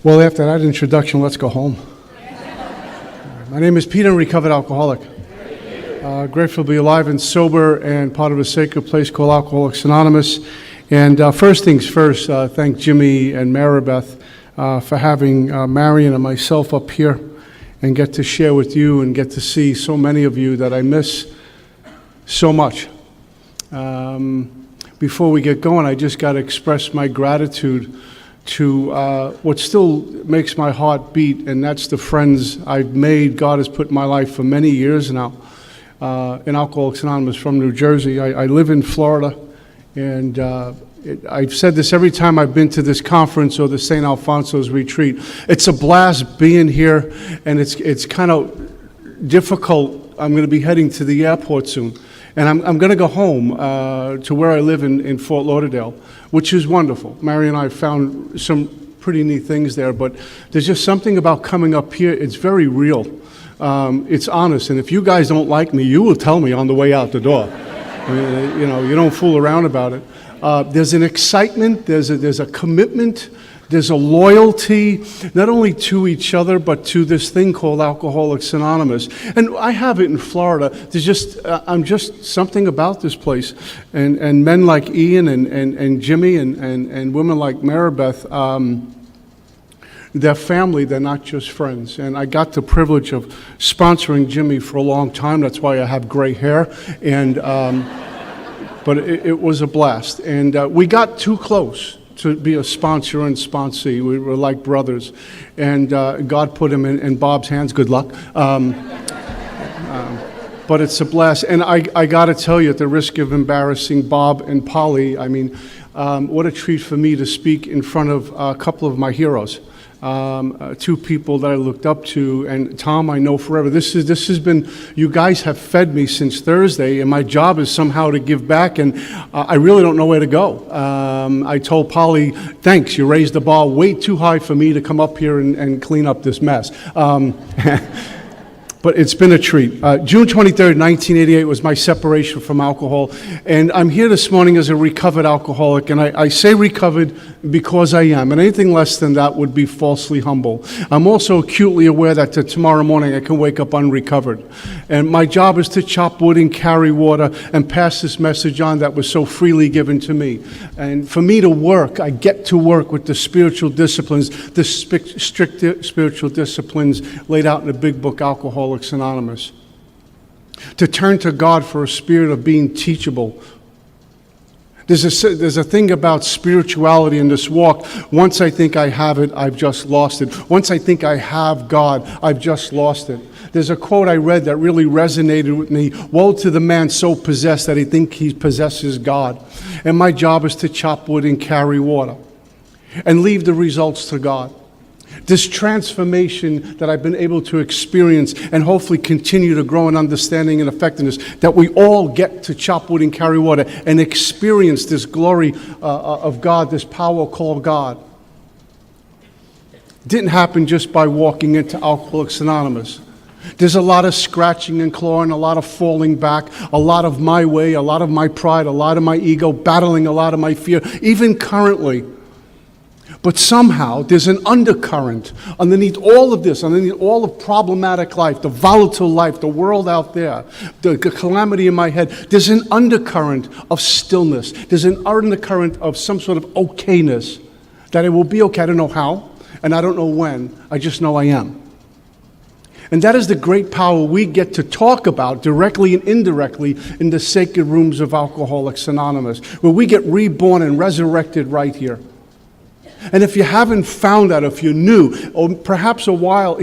Well, after that introduction, let's go home. My name is Peter, recovered alcoholic. Grateful to be alive and sober and part of a sacred place called Alcoholics Anonymous. And first things first, thank Jimmy and Maribeth for having Marion and myself up here and get to share with you and get to see so many of you that I miss so much. Before we get going, I just got to express my gratitude to what still makes my heart beat, and that's the friends I've made. God has put in my life for many years now. In Alcoholics Anonymous from New Jersey. I live in Florida, and I've said this every time I've been to this conference or the St. Alfonso's retreat. It's a blast being here, and it's kind of difficult. I'm going to be heading to the airport soon, and I'm going to go home to where I live in Fort Lauderdale, which is wonderful. Mary and I found some pretty neat things there, but there's just something about coming up here. It's very real. It's honest, and if you guys don't like me, you will tell me on the way out the door. I mean, you don't fool around about it. There's an excitement, there's a commitment, there's a loyalty, not only to each other, but to this thing called Alcoholics Anonymous. And I have it in Florida. There's just, I'm just something about this place. And men like Ian and Jimmy and women like Maribeth, they're family, they're not just friends. And I got the privilege of sponsoring Jimmy for a long time. That's why I have gray hair. And but it was a blast. And we got too close to be a sponsor and sponsee. We were like brothers. And God put him in Bob's hands. Good luck. But it's a blast. And I got to tell you, at the risk of embarrassing Bob and Polly, I mean, what a treat for me to speak in front of a couple of my heroes. Two people that I looked up to, and Tom I know forever. This has been, you guys have fed me since Thursday, and my job is somehow to give back, and I really don't know where to go. I told Polly, thanks, you raised the bar way too high for me to come up here and clean up this mess. But it's been a treat. June 23rd, 1988 was my separation from alcohol, and I'm here this morning as a recovered alcoholic, and I say recovered because I am, and anything less than that would be falsely humble. I'm also acutely aware that tomorrow morning I can wake up unrecovered, and my job is to chop wood and carry water and pass this message on that was so freely given to me. And for me to work, I get to work with the spiritual disciplines, the strict spiritual disciplines laid out in the big book, Alcoholics Anonymous. To turn to God for a spirit of being teachable. There's a thing about spirituality in this walk. Once I think I have it, I've just lost it. Once I think I have God, I've just lost it. There's a quote I read that really resonated with me. Woe to the man so possessed that he thinks he possesses God. And my job is to chop wood and carry water and leave the results to God. This transformation that I've been able to experience and hopefully continue to grow in understanding and effectiveness, that we all get to chop wood and carry water and experience this glory of God, this power called God. Didn't happen just by walking into Alcoholics Anonymous. There's a lot of scratching and clawing, a lot of falling back, a lot of my way, a lot of my pride, a lot of my ego, battling a lot of my fear, even currently. But somehow there's an undercurrent underneath all of this, underneath all of problematic life, the volatile life, the world out there, the calamity in my head. There's an undercurrent of stillness. There's an undercurrent of some sort of okayness, that it will be okay. I don't know how, and I don't know when. I just know I am. And that is the great power we get to talk about directly and indirectly in the sacred rooms of Alcoholics Anonymous, where we get reborn and resurrected right here. And if you haven't found that, if you're new, or perhaps a while,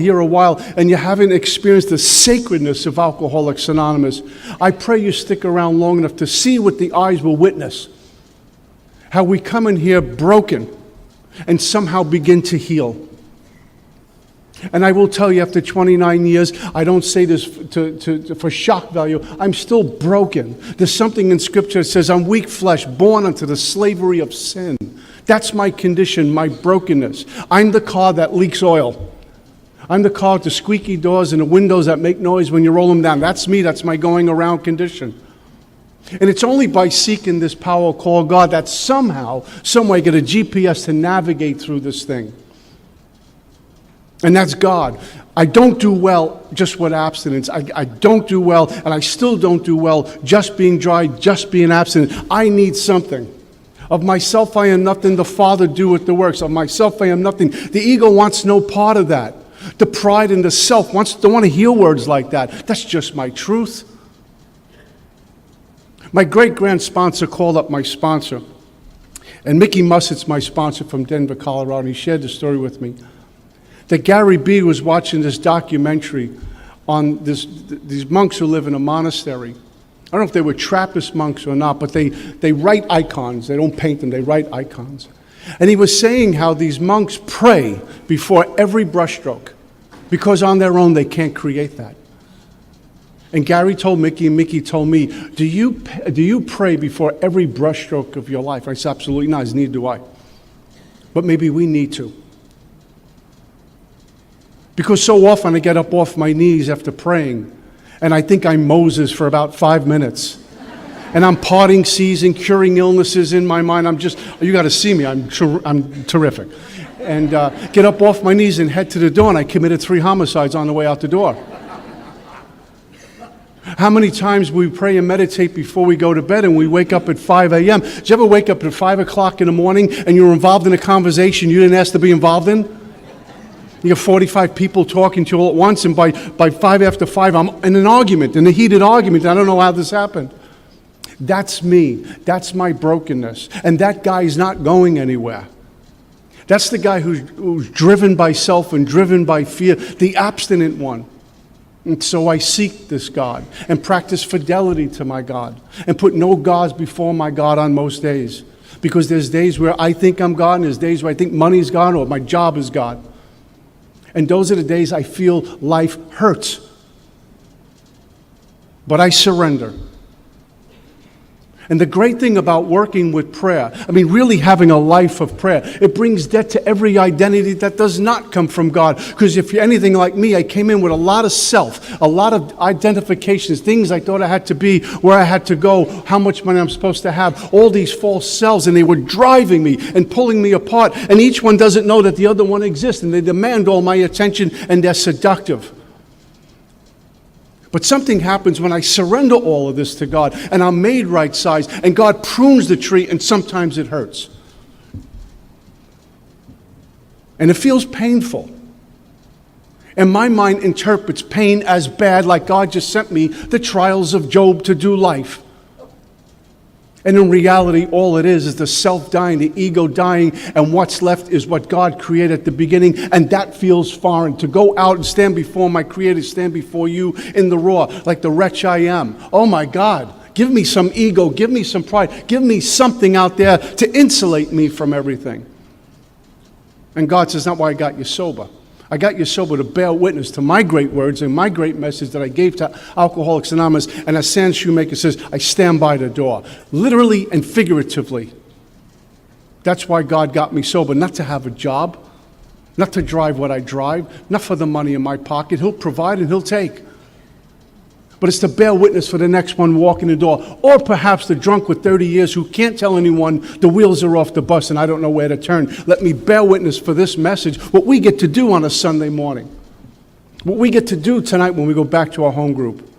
and you haven't experienced the sacredness of Alcoholics Anonymous, I pray you stick around long enough to see what the eyes will witness. How we come in here broken and somehow begin to heal. And I will tell you, after 29 years, I don't say this for shock value, I'm still broken. There's something in Scripture that says, I'm weak flesh, born unto the slavery of sin. That's my condition, my brokenness. I'm the car that leaks oil. I'm the car with the squeaky doors and the windows that make noise when you roll them down. That's me, that's my going around condition. And it's only by seeking this power called God that somehow, some way, get a GPS to navigate through this thing. And that's God. I don't do well just with abstinence. I don't do well, and I still don't do well just being dry, just being abstinent. I need something. Of myself I am nothing, the Father doeth the works. Of myself I am nothing. The ego wants no part of that. The pride and the self don't want to hear words like that. That's just my truth. My great-grand sponsor called up my sponsor. And Mickey Mussett's my sponsor from Denver, Colorado. And he shared the story with me. That Gary B. was watching this documentary on these monks who live in a monastery. I don't know if they were Trappist monks or not, but they write icons. They don't paint them, they write icons. And he was saying how these monks pray before every brushstroke, because on their own they can't create that. And Gary told Mickey, and Mickey told me, do you pray before every brushstroke of your life? I said, absolutely not, neither do I. But maybe we need to. Because so often I get up off my knees after praying, and I think I'm Moses for about 5 minutes. And I'm parting seas and curing illnesses in my mind. You got to see me, I'm terrific. And get up off my knees and head to the door, and I committed 3 homicides on the way out the door. How many times we pray and meditate before we go to bed and we wake up at 5 a.m.? Did you ever wake up at 5 o'clock in the morning and you were involved in a conversation you didn't ask to be involved in? You have 45 people talking to you all at once, and by 5 after 5, I'm in an argument, in a heated argument. I don't know how this happened. That's me. That's my brokenness. And that guy is not going anywhere. That's the guy who's driven by self and driven by fear, the abstinent one. And so I seek this God and practice fidelity to my God and put no gods before my God on most days. Because there's days where I think I'm God, and there's days where I think money's God or my job is God. And those are the days I feel life hurts. But I surrender. And the great thing about working with prayer, really having a life of prayer, it brings death to every identity that does not come from God. Because if you're anything like me, I came in with a lot of self, a lot of identifications, things I thought I had to be, where I had to go, how much money I'm supposed to have, all these false selves, and they were driving me and pulling me apart. And each one doesn't know that the other one exists, and they demand all my attention, and they're seductive. But something happens when I surrender all of this to God, and I'm made right size, and God prunes the tree, and sometimes it hurts. And it feels painful. And my mind interprets pain as bad, like God just sent me the trials of Job to do life. And in reality, all it is the self dying, the ego dying, and what's left is what God created at the beginning, and that feels foreign. To go out and stand before my Creator, stand before you in the raw, like the wretch I am. Oh my God, give me some ego, give me some pride, give me something out there to insulate me from everything. And God says, not why I got you sober. I got you sober to bear witness to my great words and my great message that I gave to Alcoholics Anonymous. And as Sam Shoemaker says, I stand by the door, literally and figuratively. That's why God got me sober, not to have a job, not to drive what I drive, not for the money in my pocket. He'll provide and He'll take. But it's to bear witness for the next one walking the door. Or perhaps the drunk with 30 years who can't tell anyone the wheels are off the bus and I don't know where to turn. Let me bear witness for this message, what we get to do on a Sunday morning. What we get to do tonight when we go back to our home group.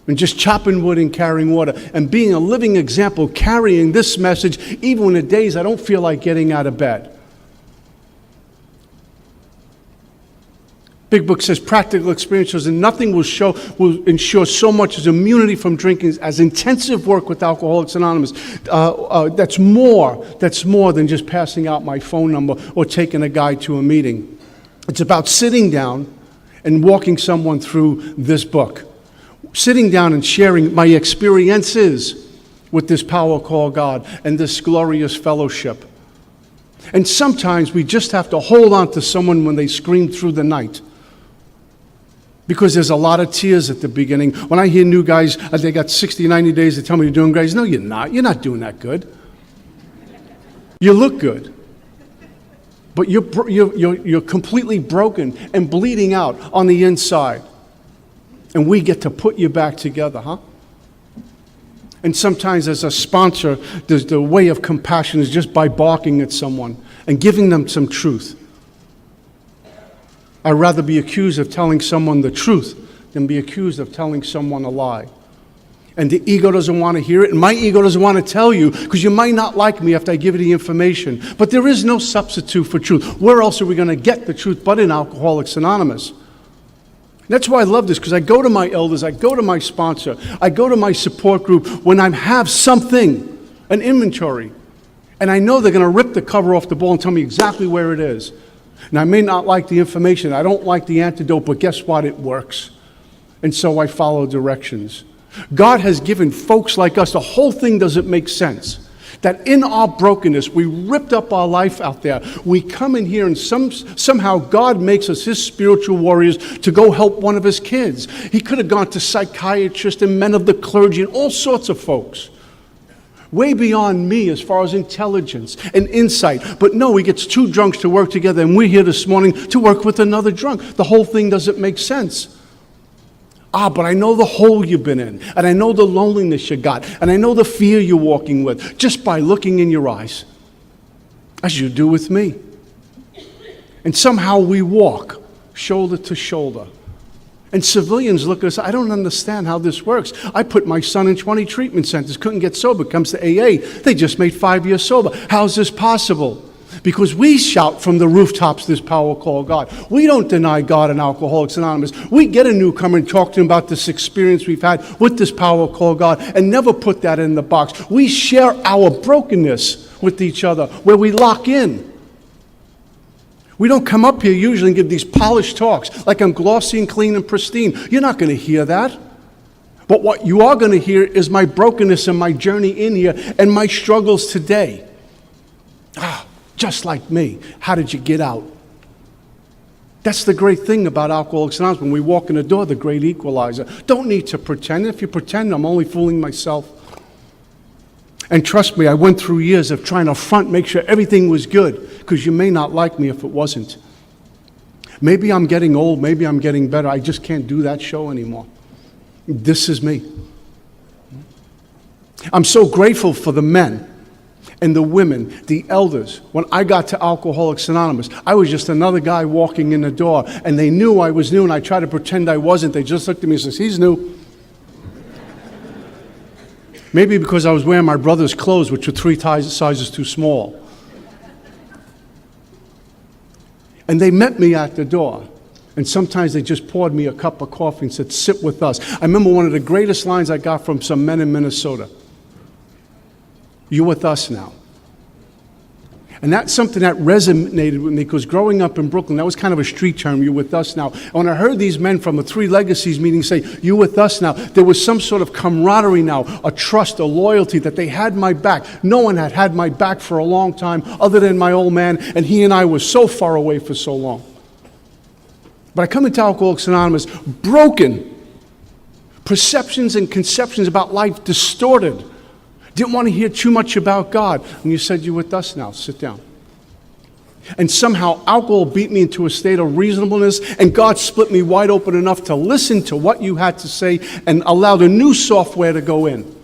And just chopping wood and carrying water. And being a living example, carrying this message even when the days I don't feel like getting out of bed. Big Book says practical experience shows that nothing will ensure so much as immunity from drinking as intensive work with Alcoholics Anonymous. That's more than just passing out my phone number or taking a guy to a meeting. It's about sitting down and walking someone through this book. Sitting down and sharing my experiences with this power called God and this glorious fellowship. And sometimes we just have to hold on to someone when they scream through the night. Because there's a lot of tears at the beginning. When I hear new guys, they got 60, 90 days to tell me you're doing great. No, you're not. You're not doing that good. You look good. But you're completely broken and bleeding out on the inside. And we get to put you back together, huh? And sometimes as a sponsor, the way of compassion is just by barking at someone and giving them some truth. I'd rather be accused of telling someone the truth than be accused of telling someone a lie. And the ego doesn't want to hear it, and my ego doesn't want to tell you, because you might not like me after I give you the information. But there is no substitute for truth. Where else are we going to get the truth but in Alcoholics Anonymous? That's why I love this, because I go to my elders, I go to my sponsor, I go to my support group when I have something, an inventory, and I know they're going to rip the cover off the ball and tell me exactly where it is. And I may not like the information, I don't like the antidote, but guess what? It works. And so I follow directions. God has given folks like us, the whole thing doesn't make sense. That in our brokenness, we ripped up our life out there. We come in here and somehow God makes us his spiritual warriors to go help one of his kids. He could have gone to psychiatrists and men of the clergy and all sorts of folks. Way beyond me as far as intelligence and insight. But no, he gets two drunks to work together, and we're here this morning to work with another drunk. The whole thing doesn't make sense. But I know the hole you've been in, and I know the loneliness you got, and I know the fear you're walking with, just by looking in your eyes, as you do with me. And somehow we walk shoulder to shoulder. And civilians look at us, I don't understand how this works. I put my son in 20 treatment centers, couldn't get sober, comes to AA. They just made 5 years sober. How's this possible? Because we shout from the rooftops this power called God. We don't deny God in Alcoholics Anonymous. We get a newcomer and talk to him about this experience we've had with this power called God and never put that in the box. We share our brokenness with each other where we lock in. We don't come up here usually and give these polished talks like I'm glossy and clean and pristine. You're not going to hear that. But what you are going to hear is my brokenness and my journey in here and my struggles today. Just like me. How did you get out? That's the great thing about Alcoholics Anonymous. When we walk in the door, the great equalizer. Don't need to pretend. If you pretend, I'm only fooling myself. And trust me, I went through years of trying to front, make sure everything was good, because you may not like me if it wasn't. Maybe I'm getting old, maybe I'm getting better. I just can't do that show anymore. This is me. I'm so grateful for the men and the women, the elders. When I got to Alcoholics Anonymous, I was just another guy walking in the door, and they knew I was new, and I tried to pretend I wasn't. They just looked at me and said, he's new. Maybe because I was wearing my brother's clothes, which were 3 sizes too small. And they met me at the door. And sometimes they just poured me a cup of coffee and said, sit with us. I remember one of the greatest lines I got from some men in Minnesota. You're with us now. And that's something that resonated with me, because growing up in Brooklyn, that was kind of a street term, you're with us now. And when I heard these men from the 3 Legacies meeting say, you're with us now, there was some sort of camaraderie now, a trust, a loyalty, that they had my back. No one had had my back for a long time other than my old man, and he and I were so far away for so long. But I come into Alcoholics Anonymous broken, perceptions and conceptions about life distorted. Didn't want to hear too much about God. And you said, you're with us now, sit down. And somehow alcohol beat me into a state of reasonableness, and God split me wide open enough to listen to what you had to say and allow the new software to go in.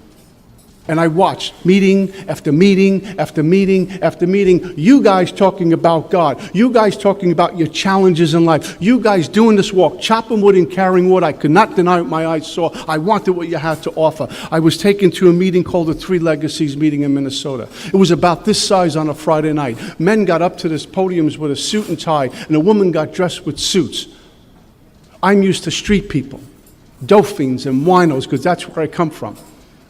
And I watched meeting after meeting after meeting after meeting, you guys talking about God, you guys talking about your challenges in life, you guys doing this walk, chopping wood and carrying wood. I could not deny what my eyes saw. I wanted what you had to offer. I was taken to a meeting called the 3 Legacies meeting in Minnesota. It was about this size on a Friday night. Men got up to this podiums with a suit and tie, and a woman got dressed with suits. I'm used to street people, dope fiends and winos, because that's where I come from.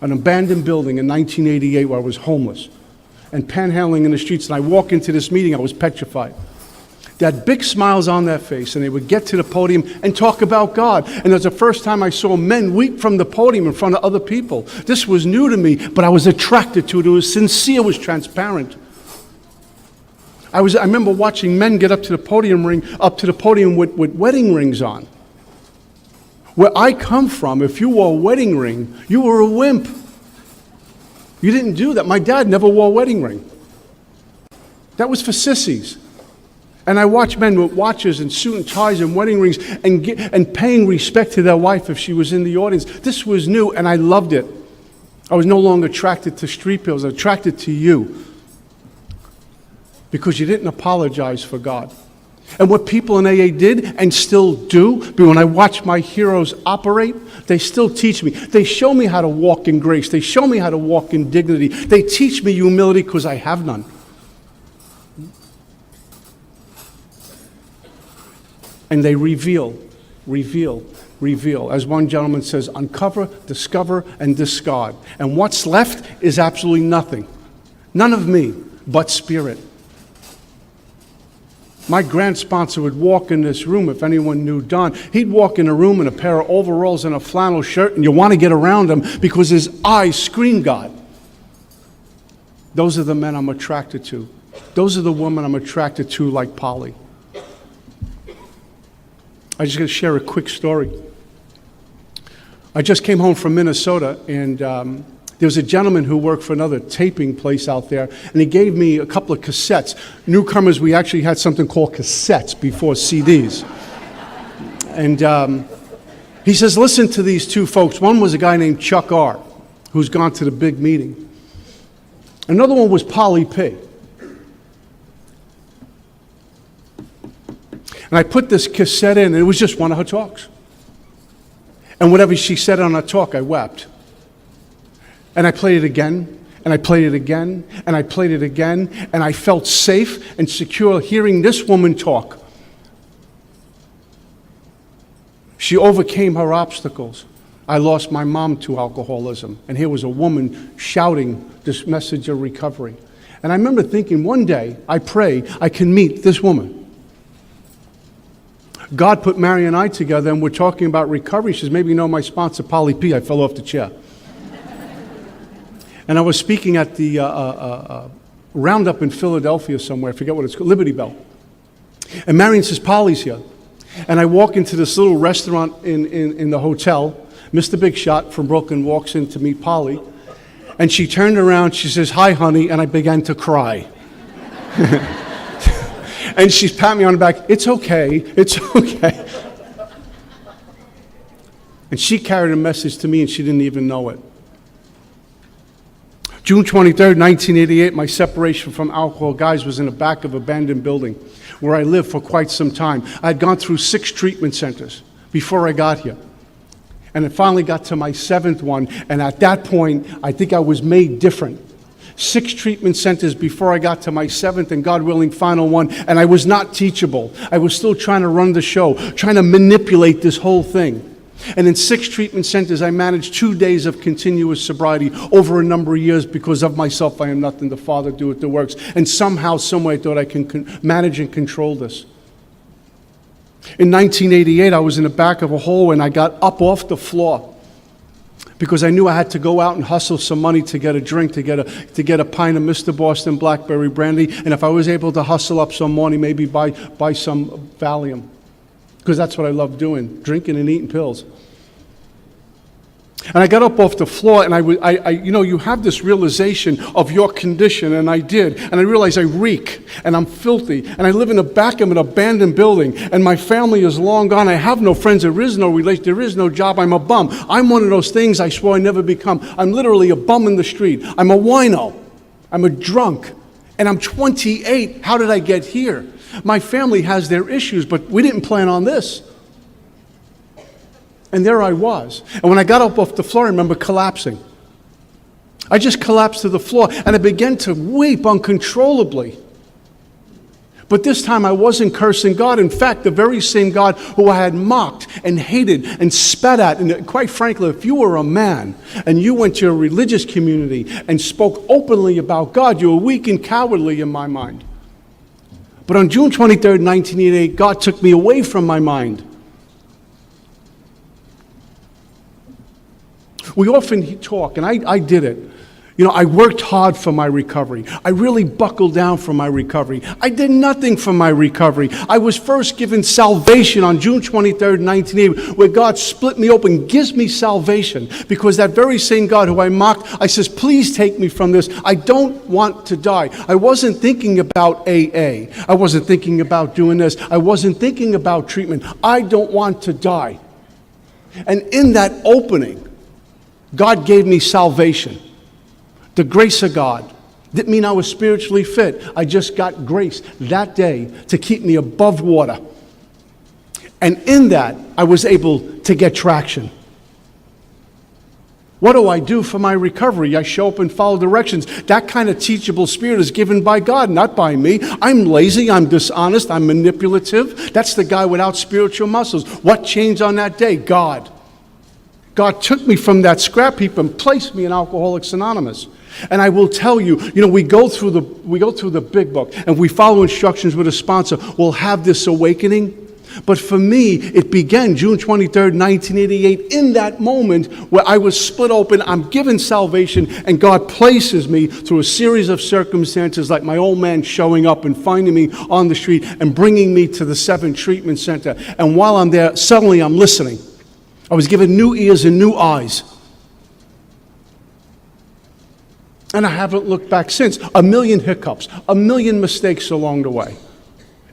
An abandoned building in 1988 where I was homeless and panhandling in the streets. And I walk into this meeting, I was petrified. They had big smiles on their face, and they would get to the podium and talk about God. And it was the first time I saw men weep from the podium in front of other people. This was new to me, but I was attracted to it. It was sincere, it was transparent. I remember watching men get up to the podium with wedding rings on. Where I come from, if you wore a wedding ring, you were a wimp. You didn't do that. My dad never wore a wedding ring. That was for sissies. And I watched men with watches and suit and ties and wedding rings and paying respect to their wife if she was in the audience. This was new, and I loved it. I was no longer attracted to street people. I was attracted to you. Because you didn't apologize for God. And what people in AA did and still do, but when I watch my heroes operate, they still teach me. They show me how to walk in grace. They show me how to walk in dignity. They teach me humility because I have none. And they reveal. As one gentleman says, uncover, discover, and discard. And what's left is absolutely nothing. None of me, but spirit. My grand sponsor would walk in this room, if anyone knew Don, he'd walk in a room in a pair of overalls and a flannel shirt, and you want to get around him because his eyes scream God. Those are the men I'm attracted to. Those are the women I'm attracted to, like Polly. I just got to share a quick story. I just came home from Minnesota, and there was a gentleman who worked for another taping place out there, and he gave me a couple of cassettes. Newcomers, we actually had something called cassettes before CDs. And he says, listen to these two folks. One was a guy named Chuck R., who's gone to the big meeting. Another one was Polly P. And I put this cassette in, and it was just one of her talks. And whatever she said on her talk, I wept. And I played it again, and I played it again, and I played it again, and I felt safe and secure hearing this woman talk. She overcame her obstacles. I lost my mom to alcoholism, and here was a woman shouting this message of recovery. And I remember thinking, one day, I pray I can meet this woman. God put Mary and I together, and we're talking about recovery. She says, maybe you know my sponsor, Polly P. I fell off the chair. And I was speaking at the Roundup in Philadelphia somewhere, I forget what it's called, Liberty Bell. And Marion says, Polly's here. And I walk into this little restaurant in the hotel. Mr. Big Shot from Brooklyn walks in to meet Polly. And she turned around, she says, hi, honey, and I began to cry. And she's patting me on the back, it's okay, it's okay. And she carried a message to me, and she didn't even know it. June 23rd, 1988, my separation from alcohol, guys, was in the back of an abandoned building where I lived for quite some time. I had gone through 6 treatment centers before I got here. And I finally got to my 7th one, and at that point, I think I was made different. 6 treatment centers before I got to my 7th and, God willing, final one, and I was not teachable. I was still trying to run the show, trying to manipulate this whole thing. And in 6 treatment centers, I managed 2 days of continuous sobriety over a number of years. Because of myself, I am nothing. The Father doeth the works. And somehow, someway, I thought I can manage and control this. In 1988, I was in the back of a hole, and I got up off the floor because I knew I had to go out and hustle some money to get a drink, to get a pint of Mr. Boston Blackberry Brandy. And if I was able to hustle up some money, maybe buy some Valium. Because that's what I love doing, drinking and eating pills. And I got up off the floor, and you have this realization of your condition, and I did. And I realized I reek, and I'm filthy, and I live in the back of an abandoned building, and my family is long gone. I have no friends. There is no relation. There is no job. I'm a bum. I'm one of those things I swore I'd never become. I'm literally a bum in the street. I'm a wino. I'm a drunk. And I'm 28. How did I get here? My family has their issues, but we didn't plan on this. And there I was. And when I got up off the floor, I remember collapsing. I just collapsed to the floor, and I began to weep uncontrollably. But this time I wasn't cursing God. In fact, the very same God who I had mocked and hated and spat at, and quite frankly, if you were a man and you went to a religious community and spoke openly about God, you were weak and cowardly in my mind. But on June 23rd, 1988, God took me away from my mind. We often talk, and I did it. I worked hard for my recovery. I really buckled down for my recovery. I did nothing for my recovery. I was first given salvation on June 23rd, 1988, where God split me open, gives me salvation, because that very same God who I mocked, I says, please take me from this. I don't want to die. I wasn't thinking about AA. I wasn't thinking about doing this. I wasn't thinking about treatment. I don't want to die. And in that opening, God gave me salvation. The grace of God, Didn't mean I was spiritually fit. I just got grace that day to keep me above water. And in that, I was able to get traction. What do I do for my recovery? I show up and follow directions. That kind of teachable spirit is given by God, not by me. I'm lazy, I'm dishonest, I'm manipulative. That's the guy without spiritual muscles. What changed on that day? God. God took me from that scrap heap and placed me in Alcoholics Anonymous. And I will tell you, we go through the big book and we follow instructions with a sponsor. We'll have this awakening. But for me, it began June 23rd, 1988, in that moment where I was split open, I'm given salvation, and God places me through a series of circumstances like my old man showing up and finding me on the street and bringing me to the 7 treatment center. And while I'm there, suddenly I'm listening. I was given new ears and new eyes. And I haven't looked back since. A million hiccups, a million mistakes along the way.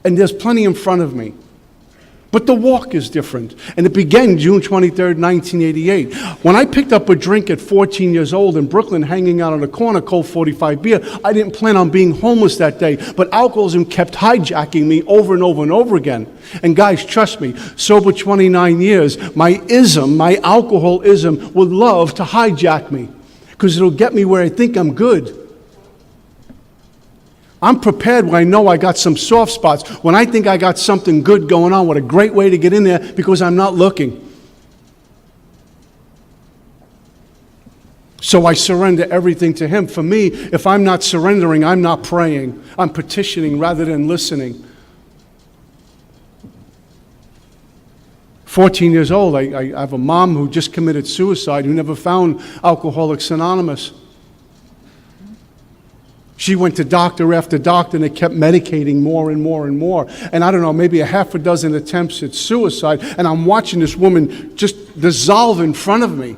And there's plenty in front of me. But the walk is different. And it began June 23rd, 1988. When I picked up a drink at 14 years old in Brooklyn, hanging out on the corner, Colt 45 beer, I didn't plan on being homeless that day. But alcoholism kept hijacking me over and over and over again. And guys, trust me, sober 29 years, my alcoholism would love to hijack me. Because it'll get me where I think I'm good. I'm prepared when I know I got some soft spots. When I think I got something good going on, what a great way to get in there because I'm not looking. So I surrender everything to Him. For me, if I'm not surrendering, I'm not praying. I'm petitioning rather than listening. 14 years old, I have a mom who just committed suicide, who never found Alcoholics Anonymous. She went to doctor after doctor, and they kept medicating more and more and more. And I don't know, maybe a half a dozen attempts at suicide, and I'm watching this woman just dissolve in front of me.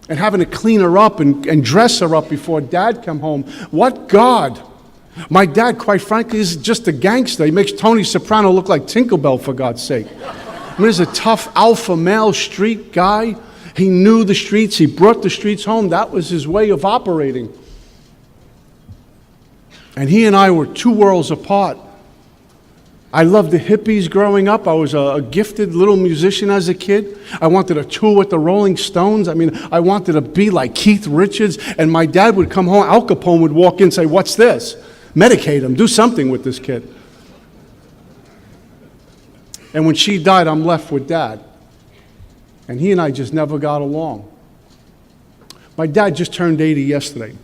And having to clean her up and dress her up before Dad come home. What God? My dad, quite frankly, is just a gangster. He makes Tony Soprano look like Tinkerbell, for God's sake. I mean, he's a tough alpha male street guy. He knew the streets. He brought the streets home. That was his way of operating. And he and I were 2 worlds apart. I loved the hippies growing up. I was a gifted little musician as a kid. I wanted to tour with the Rolling Stones. I mean, I wanted to be like Keith Richards. And my dad would come home. Al Capone would walk in and say, "What's this?" Medicate him. Do something with this kid. And when she died, I'm left with Dad. And he and I just never got along. My dad just turned 80 yesterday.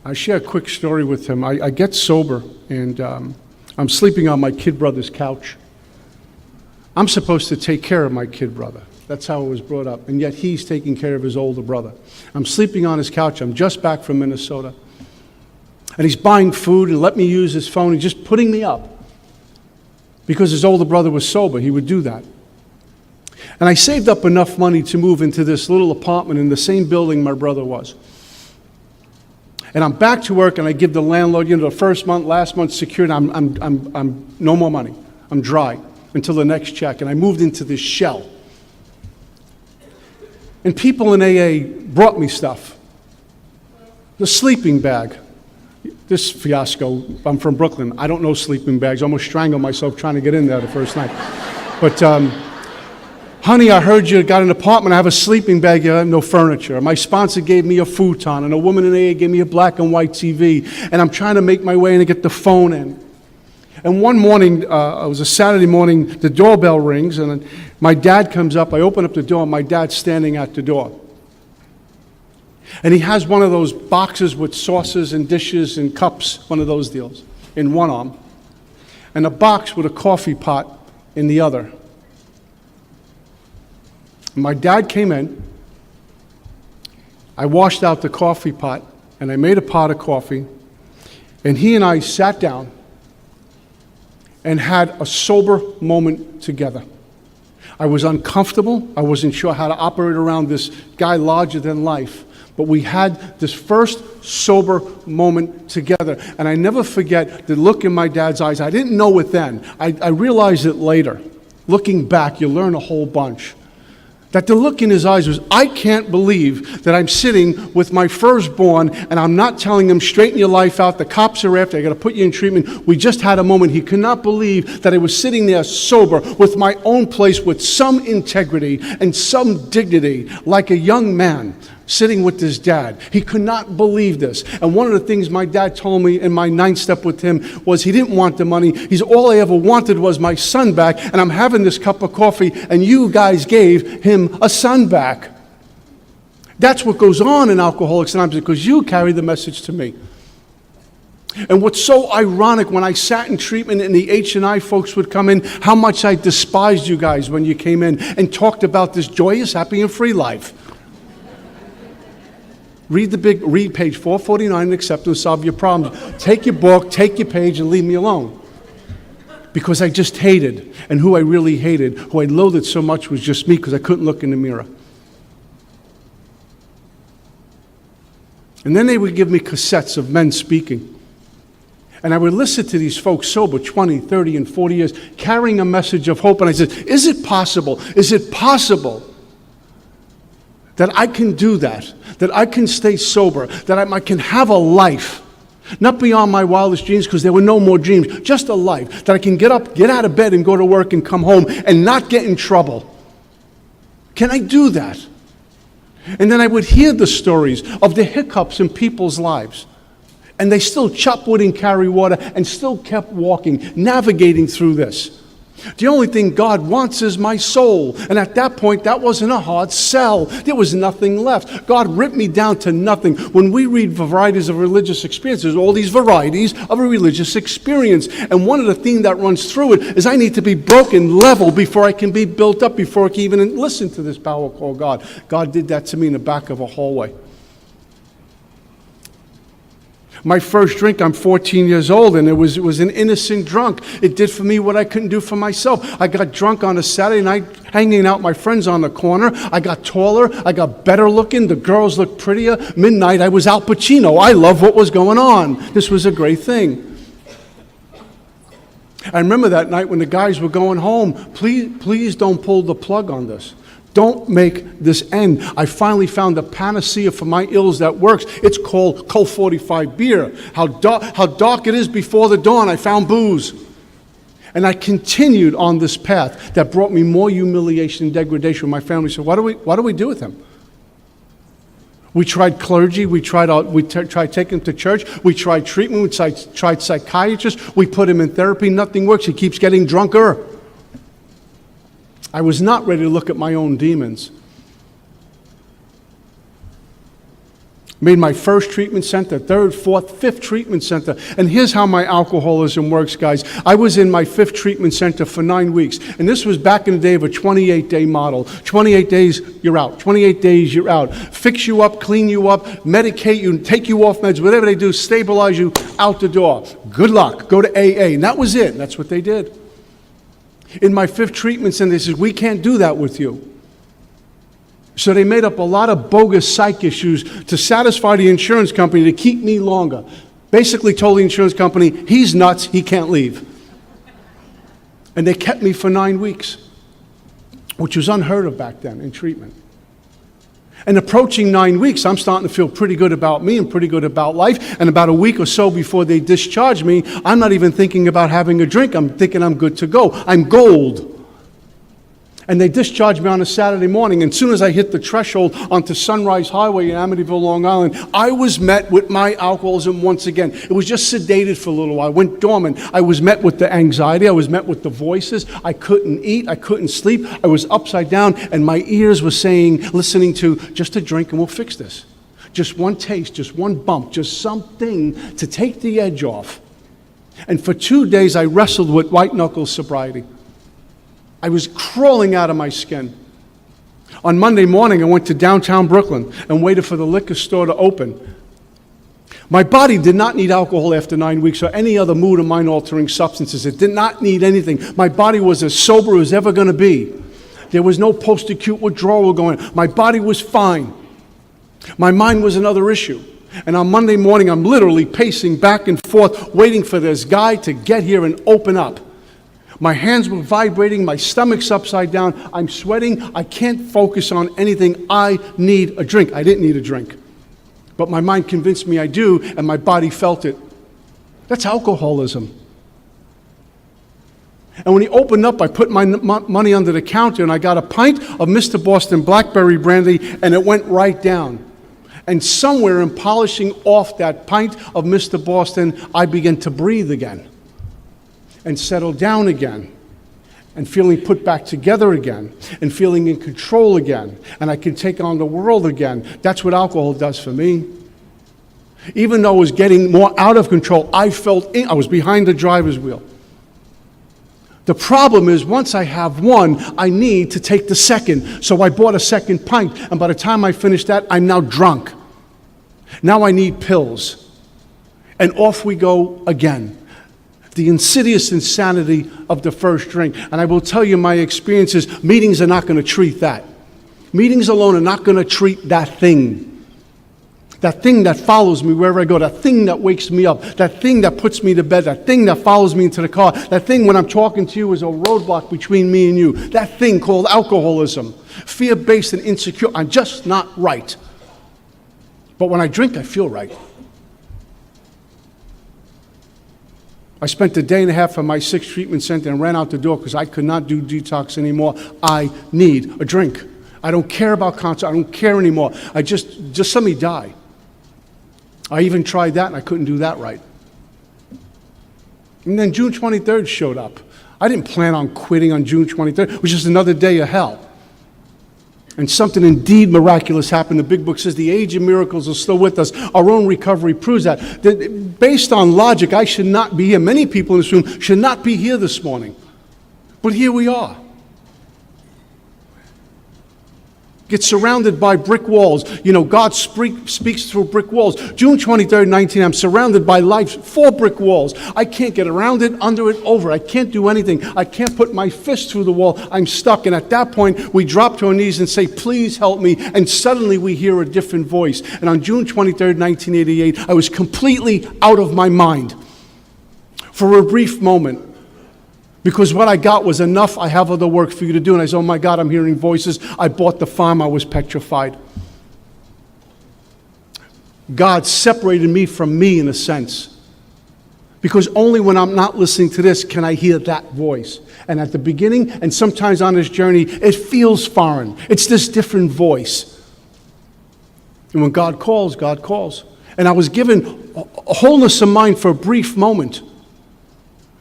I share a quick story with him. I get sober, and I'm sleeping on my kid brother's couch. I'm supposed to take care of my kid brother. That's how I was brought up. And yet he's taking care of his older brother. I'm sleeping on his couch. I'm just back from Minnesota. And he's buying food and let me use his phone and just putting me up. Because his older brother was sober, he would do that. And I saved up enough money to move into this little apartment in the same building my brother was. And I'm back to work, and I give the landlord, the first month, last month secured. I'm no more money. I'm dry until the next check. And I moved into this shell. And people in AA brought me stuff. The sleeping bag. This fiasco. I'm from Brooklyn. I don't know sleeping bags. I almost strangled myself trying to get in there the first night. But honey, I heard you got an apartment. I have a sleeping bag. You have no furniture. My sponsor gave me a futon, and a woman in AA gave me a black and white TV. And I'm trying to make my way in and get the phone in. And one morning, it was a Saturday morning, the doorbell rings, and my dad comes up. I open up the door, and my dad's standing at the door. And he has one of those boxes with saucers and dishes and cups, one of those deals, in one arm, and a box with a coffee pot in the other. My dad came in, I washed out the coffee pot, and I made a pot of coffee, and he and I sat down and had a sober moment together. I was uncomfortable. I wasn't sure how to operate around this guy larger than life, but we had this first sober moment together, and I never forget the look in my dad's eyes. I didn't know it then. I realized it later. Looking back, you learn a whole bunch. That the look in his eyes was, I can't believe that I'm sitting with my firstborn and I'm not telling him, straighten your life out, the cops are after, I got to put you in treatment. We just had a moment. He could not believe that I was sitting there sober with my own place with some integrity and some dignity, like a young man sitting with his dad. He could not believe this. And one of the things my dad told me in my 9th step with him was he didn't want the money. He's all I ever wanted was my son back, and I'm having this cup of coffee, and you guys gave him a son back. That's what goes on in Alcoholics Anonymous, because you carry the message to me. And what's so ironic, when I sat in treatment and the H&I folks would come in, how much I despised you guys when you came in and talked about this joyous, happy, and free life. Read page 449 and accept and solve your problems. Take your book, take your page, and leave me alone. Because I just hated, and who I really hated, who I loathed so much was just me, because I couldn't look in the mirror. And then they would give me cassettes of men speaking. And I would listen to these folks sober, 20, 30, and 40 years, carrying a message of hope. And I said, is it possible that I can do that I can stay sober, that I can have a life, not beyond my wildest dreams, because there were no more dreams, just a life, that I can get up, get out of bed, and go to work and come home and not get in trouble? Can I do that? And then I would hear the stories of the hiccups in people's lives. And they still chop wood and carry water and still kept walking, navigating through this. The only thing God wants is my soul. And at that point, that wasn't a hard sell. There was nothing left. God ripped me down to nothing. When we read varieties of religious experiences, all these varieties of a religious experience. And one of the themes that runs through it is I need to be broken level before I can be built up, before I can even listen to this power called God. God did that to me in the back of a hallway. My first drink, I'm 14 years old, and it was an innocent drunk. It did for me what I couldn't do for myself. I got drunk on a Saturday night, hanging out with my friends on the corner. I got taller. I got better looking. The girls looked prettier. Midnight, I was Al Pacino. I loved what was going on. This was a great thing. I remember that night when the guys were going home, please don't pull the plug on this. Don't make this end. I finally found a panacea for my ills that works. It's called Colt 45 beer. How dark it is before the dawn. I found booze. And I continued on this path that brought me more humiliation and degradation with my family. So what do we do with him? We tried clergy. We tried taking him to church. We tried treatment. We tried psychiatrists. We put him in therapy. Nothing works. He keeps getting drunker. I was not ready to look at my own demons. Made my first treatment center, 3rd, 4th, 5th treatment center. And here's how my alcoholism works, guys. I was in my 5th treatment center for 9 weeks. And this was back in the day of a 28-day model. 28 days, you're out. 28 days, you're out. Fix you up, clean you up, medicate you, take you off meds, whatever they do, stabilize you, out the door. Good luck. Go to AA. And that was it. That's what they did. In my 5th treatment center, they said, we can't do that with you. So they made up a lot of bogus psych issues to satisfy the insurance company to keep me longer. Basically told the insurance company, he's nuts, he can't leave. And they kept me for 9 weeks, which was unheard of back then in treatment. And approaching 9 weeks, I'm starting to feel pretty good about me and pretty good about life. And about a week or so before they discharge me, I'm not even thinking about having a drink. I'm thinking I'm good to go. I'm gold. And they discharged me on a Saturday morning. And as soon as I hit the threshold onto Sunrise Highway in Amityville, Long Island, I was met with my alcoholism once again. It was just sedated for a little while. I went dormant. I was met with the anxiety. I was met with the voices. I couldn't eat. I couldn't sleep. I was upside down. And my ears were saying, listening to, just a drink and we'll fix this. Just one taste, just one bump, just something to take the edge off. And for 2 days, I wrestled with white-knuckle sobriety. I was crawling out of my skin. On Monday morning, I went to downtown Brooklyn and waited for the liquor store to open. My body did not need alcohol after 9 weeks or any other mood or mind-altering substances. It did not need anything. My body was as sober as ever going to be. There was no post-acute withdrawal going on. My body was fine. My mind was another issue. And on Monday morning, I'm literally pacing back and forth, waiting for this guy to get here and open up. My hands were vibrating, my stomach's upside down, I'm sweating, I can't focus on anything. I need a drink. I didn't need a drink, but my mind convinced me I do, and my body felt it. That's alcoholism. And when he opened up, I put my money under the counter, and I got a pint of Mr. Boston Blackberry Brandy, and it went right down. And somewhere in polishing off that pint of Mr. Boston, I began to breathe again and settle down again and feeling put back together again and feeling in control again. And I can take on the world again. That's what alcohol does for me. Even though I was getting more out of control, I was behind the driver's wheel. The problem is, once I have one, I need to take the second. So I bought a second pint, and by the time I finished that, I'm now drunk. Now I need pills. And off we go again. The insidious insanity of the first drink. And I will tell you my experiences, meetings are not going to treat that. Meetings alone are not going to treat that thing. That thing that follows me wherever I go, that thing that wakes me up, that thing that puts me to bed, that thing that follows me into the car, that thing when I'm talking to you is a roadblock between me and you, that thing called alcoholism, fear-based and insecure. I'm just not right. But when I drink, I feel right. I spent a day and a half at my 6th treatment center and ran out the door because I could not do detox anymore. I need a drink. I don't care about concerts. I don't care anymore. Just let me die. I even tried that, and I couldn't do that right. And then June 23rd showed up. I didn't plan on quitting on June 23rd. It was just another day of hell. And something indeed miraculous happened. The big book says the age of miracles is still with us. Our own recovery proves that. Based on logic, I should not be here. Many people in this room should not be here this morning. But here we are. Get surrounded by brick walls. You know, God speaks through brick walls. June 23rd, 19, I'm surrounded by life, 4 brick walls. I can't get around it, under it, over. I can't do anything. I can't put my fist through the wall. I'm stuck. And at that point, we drop to our knees and say, please help me. And suddenly we hear a different voice. And on June 23rd, 1988, I was completely out of my mind for a brief moment. Because what I got was enough. I have other work for you to do. And I said, oh my God, I'm hearing voices. I bought the farm. I was petrified. God separated me from me in a sense. Because only when I'm not listening to this can I hear that voice. And at the beginning, and sometimes on this journey, it feels foreign. It's this different voice. And when God calls, God calls. And I was given a wholeness of mind for a brief moment.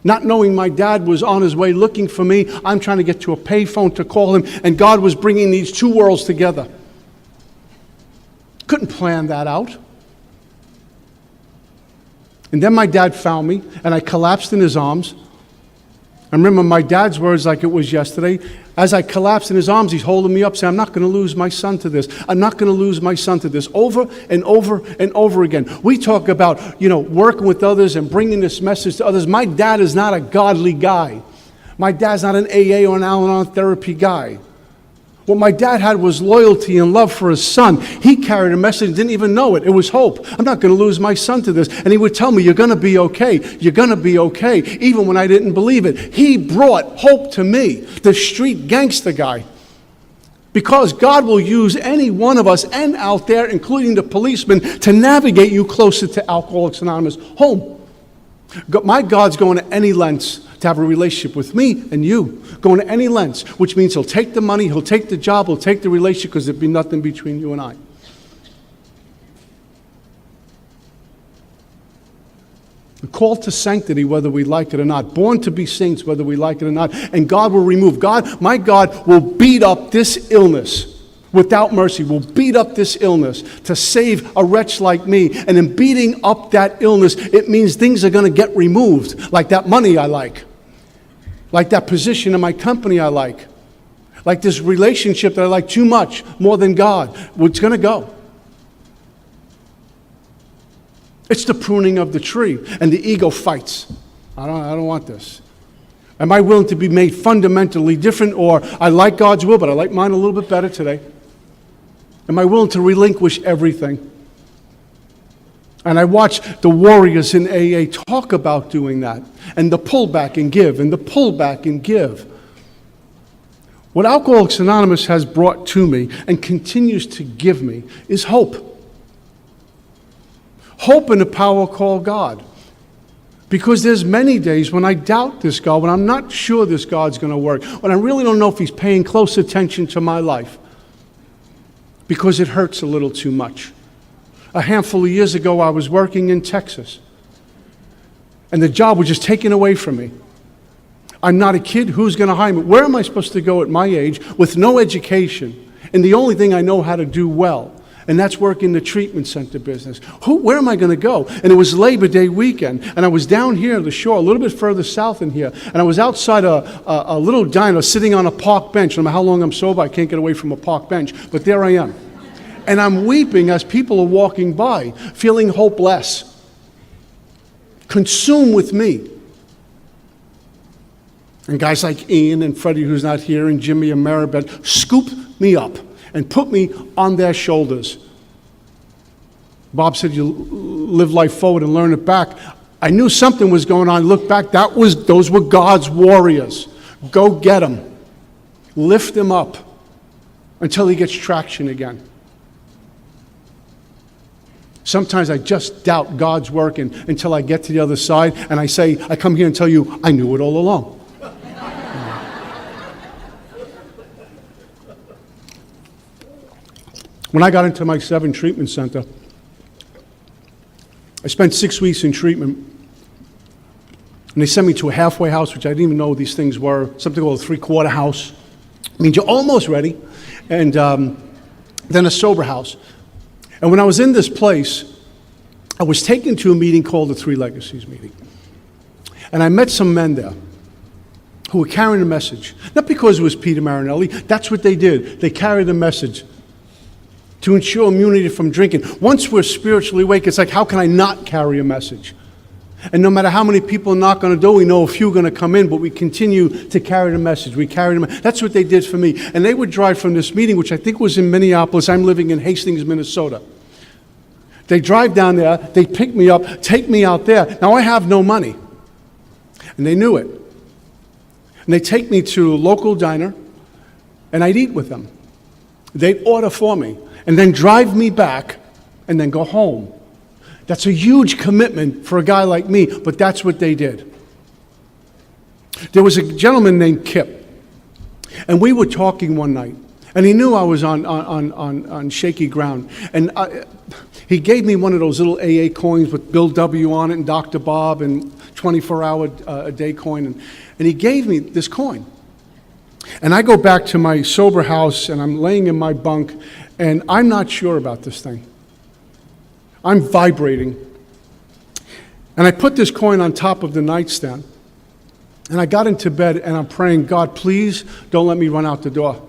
Not knowing my dad was on his way looking for me, I'm trying to get to a payphone to call him, and God was bringing these 2 worlds together. Couldn't plan that out. And then my dad found me, and I collapsed in his arms. I remember my dad's words like it was yesterday. As I collapsed in his arms, he's holding me up, saying, I'm not going to lose my son to this. I'm not going to lose my son to this. Over and over and over again. We talk about, working with others and bringing this message to others. My dad is not a godly guy. My dad's not an AA or an Al-Anon therapy guy. What my dad had was loyalty and love for his son. He carried a message and didn't even know it. It was hope. I'm not going to lose my son to this. And he would tell me, you're going to be okay. You're going to be okay. Even when I didn't believe it. He brought hope to me, the street gangster guy. Because God will use any one of us and out there, including the policeman, to navigate you closer to Alcoholics Anonymous home. My God's going to any lengths to have a relationship with me and you. Going to any lengths, which means he'll take the money, he'll take the job, he'll take the relationship, because there'd be nothing between you and I. A call to sanctity, whether we like it or not. Born to be saints, whether we like it or not. And God will remove. My God will beat up this illness. Without mercy, will beat up this illness to save a wretch like me. And in beating up that illness, it means things are going to get removed, like that money I like that position in my company I like this relationship that I like too much, more than God. It's going to go. It's the pruning of the tree, and the ego fights. I don't want this. Am I willing to be made fundamentally different, or I like God's will, but I like mine a little bit better today? Am I willing to relinquish everything? And I watch the warriors in AA talk about doing that, and the pull back and give, and the pull back and give. What Alcoholics Anonymous has brought to me and continues to give me is hope. Hope in a power called God. Because there's many days when I doubt this God, when I'm not sure this God's going to work, when I really don't know if he's paying close attention to my life, because it hurts a little too much. A handful of years ago, I was working in Texas, and the job was just taken away from me. I'm not a kid. Who's going to hire me? Where am I supposed to go at my age with no education? And the only thing I know how to do well, and that's work in the treatment center business. Where am I going to go? And it was Labor Day weekend, and I was down here on the shore, a little bit further south than here, and I was outside a little diner sitting on a park bench. No matter how long I'm sober, I can't get away from a park bench, but there I am. And I'm weeping as people are walking by, feeling hopeless, consumed with me. And guys like Ian and Freddie, who's not here, and Jimmy and Maribeth scoop me up and put me on their shoulders. Bob said, you live life forward and learn it back. I knew something was going on. Look back, those were God's warriors. Go get him. Lift him up until he gets traction again. Sometimes I just doubt God's working until I get to the other side, and I come here and tell you, I knew it all along. When I got into my 7 treatment center, I spent 6 weeks in treatment, and they sent me to a halfway house, which I didn't even know these things were, something called a 3/4 house. It means you're almost ready, and then a sober house. And when I was in this place, I was taken to a meeting called the Three Legacies meeting. And I met some men there who were carrying a message. Not because it was Peter Marinelli, that's what they did. They carried a message to ensure immunity from drinking. Once we're spiritually awake, it's like, how can I not carry a message? And no matter how many people are not going to do, we know a few are going to come in, but we continue to carry the message. We carry them. That's what they did for me. And they would drive from this meeting, which I think was in Minneapolis. I'm living in Hastings, Minnesota. They drive down there, they pick me up, take me out there. Now I have no money. And they knew it. And they take me to a local diner, and I'd eat with them. They'd order for me, and then drive me back, and then go home. That's a huge commitment for a guy like me, but that's what they did. There was a gentleman named Kip, and we were talking one night, and he knew I was on shaky ground. And he gave me one of those little AA coins with Bill W. on it and Dr. Bob and 24-hour a day coin, and he gave me this coin. And I go back to my sober house, and I'm laying in my bunk, and I'm not sure about this thing. I'm vibrating. And I put this coin on top of the nightstand. And I got into bed, and I'm praying, God, please don't let me run out the door.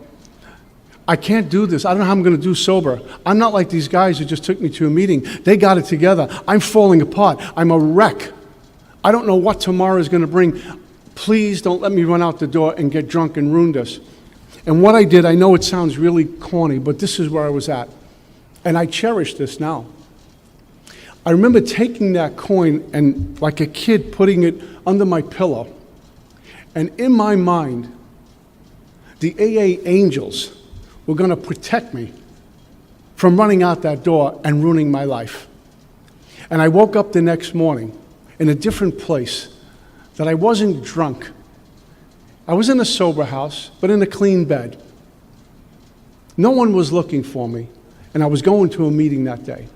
I can't do this. I don't know how I'm going to do sober. I'm not like these guys who just took me to a meeting. They got it together. I'm falling apart. I'm a wreck. I don't know what tomorrow is going to bring. Please don't let me run out the door and get drunk and ruin this. And what I did, I know it sounds really corny, but this is where I was at. And I cherish this now. I remember taking that coin and, like a kid, putting it under my pillow. And in my mind, the AA angels were going to protect me from running out that door and ruining my life. And I woke up the next morning in a different place, that I wasn't drunk. I was in a sober house, but in a clean bed. No one was looking for me, and I was going to a meeting that day.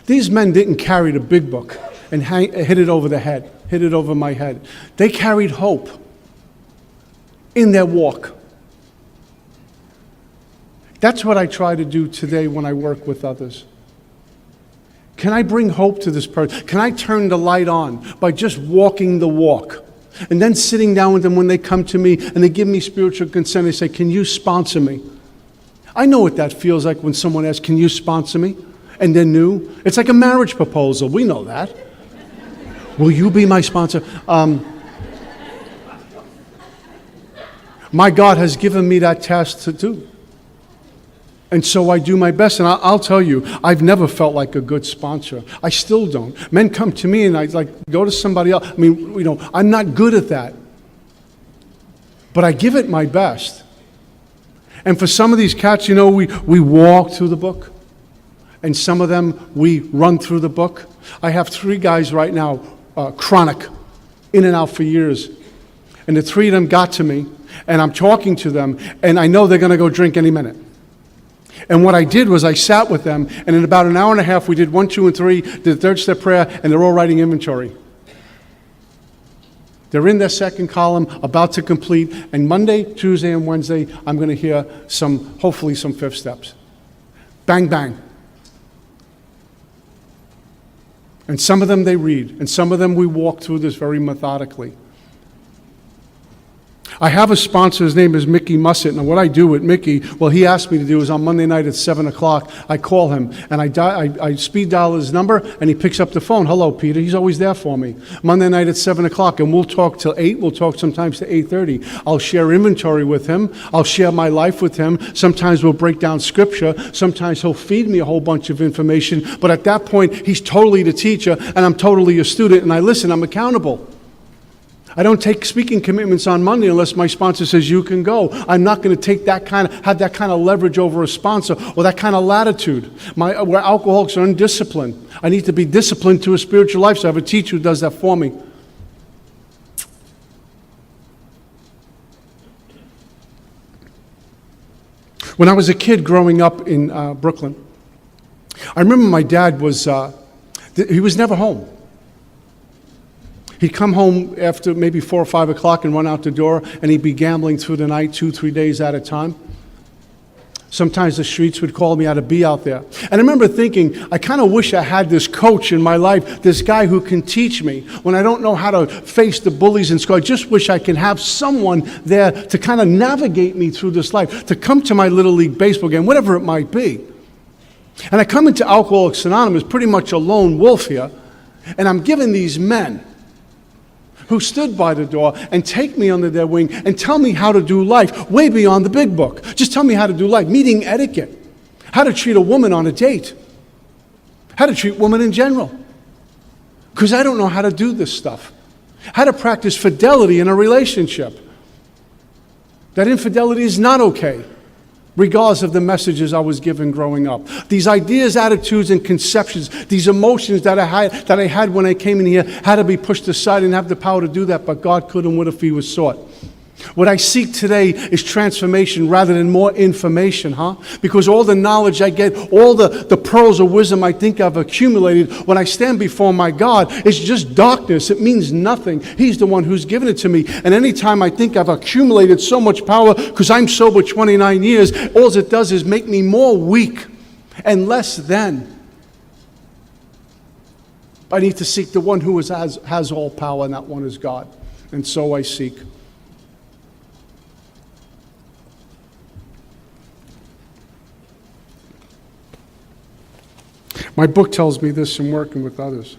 These men didn't carry the big book and hit it over the head, hit it over my head. They carried hope in their walk. That's what I try to do today when I work with others. Can I bring hope to this person? Can I turn the light on by just walking the walk? And then sitting down with them when they come to me and they give me spiritual consent, they say, can you sponsor me? I know what that feels like when someone asks, can you sponsor me? And they're new. It's like a marriage proposal. We know that. Will you be my sponsor? My God has given me that task to do. And so I do my best, and I'll tell you, I've never felt like a good sponsor. I still don't. Men come to me, and I like, go to somebody else. I mean, I'm not good at that. But I give it my best. And for some of these cats, we walk through the book. And some of them, we run through the book. I have 3 guys right now, chronic, in and out for years. And the 3 of them got to me, and I'm talking to them, and I know they're going to go drink any minute. And what I did was I sat with them, and in about an hour and a half, we did 1, 2, and 3, did the 3rd step prayer, and they're all writing inventory. They're in their 2nd column, about to complete, and Monday, Tuesday, and Wednesday, I'm going to hear hopefully some 5th steps. Bang, bang. And some of them they read, and some of them we walk through this very methodically. I have a sponsor, his name is Mickey Mussett, and what I do with Mickey, well, he asked me to do is on Monday night at 7 o'clock, I call him, and I speed dial his number, and he picks up the phone. Hello, Peter. He's always there for me. Monday night at 7 o'clock, and we'll talk till 8. We'll talk sometimes to 8:30. I'll share inventory with him. I'll share my life with him. Sometimes we'll break down scripture. Sometimes he'll feed me a whole bunch of information, but at that point, he's totally the teacher, and I'm totally a student, and I listen. I'm accountable. I don't take speaking commitments on Monday unless my sponsor says you can go. I'm not going to have that kind of leverage over a sponsor or that kind of latitude. Where alcoholics are undisciplined. I need to be disciplined to a spiritual life, so I have a teacher who does that for me. When I was a kid growing up in Brooklyn, I remember my dad he was never home. He'd come home after maybe 4 or 5 o'clock and run out the door, and he'd be gambling through the night 2, 3 days at a time. Sometimes the streets would call me out to be out there. And I remember thinking, I kind of wish I had this coach in my life, this guy who can teach me when I don't know how to face the bullies in school. I just wish I can have someone there to kind of navigate me through this life, to come to my Little League baseball game, whatever it might be. And I come into Alcoholics Anonymous pretty much a lone wolf here, and I'm given these men who stood by the door and take me under their wing and tell me how to do life way beyond the big book. Just tell me how to do life, meeting etiquette, how to treat a woman on a date, how to treat women in general. Because I don't know how to do this stuff. How to practice fidelity in a relationship. That infidelity is not okay, regardless of the messages I was given growing up. These ideas, attitudes, and conceptions, these emotions that I had when I came in here had to be pushed aside and have the power to do that, but God could and would if He was sought. What I seek today is transformation rather than more information, Because all the knowledge I get, all the pearls of wisdom I think I've accumulated, when I stand before my God, it's just darkness. It means nothing. He's the one who's given it to me. And anytime I think I've accumulated so much power, because I'm sober 29 years, all it does is make me more weak and less than. I need to seek the one who has all power, and that one is God. And so I seek. My book tells me this in working with others.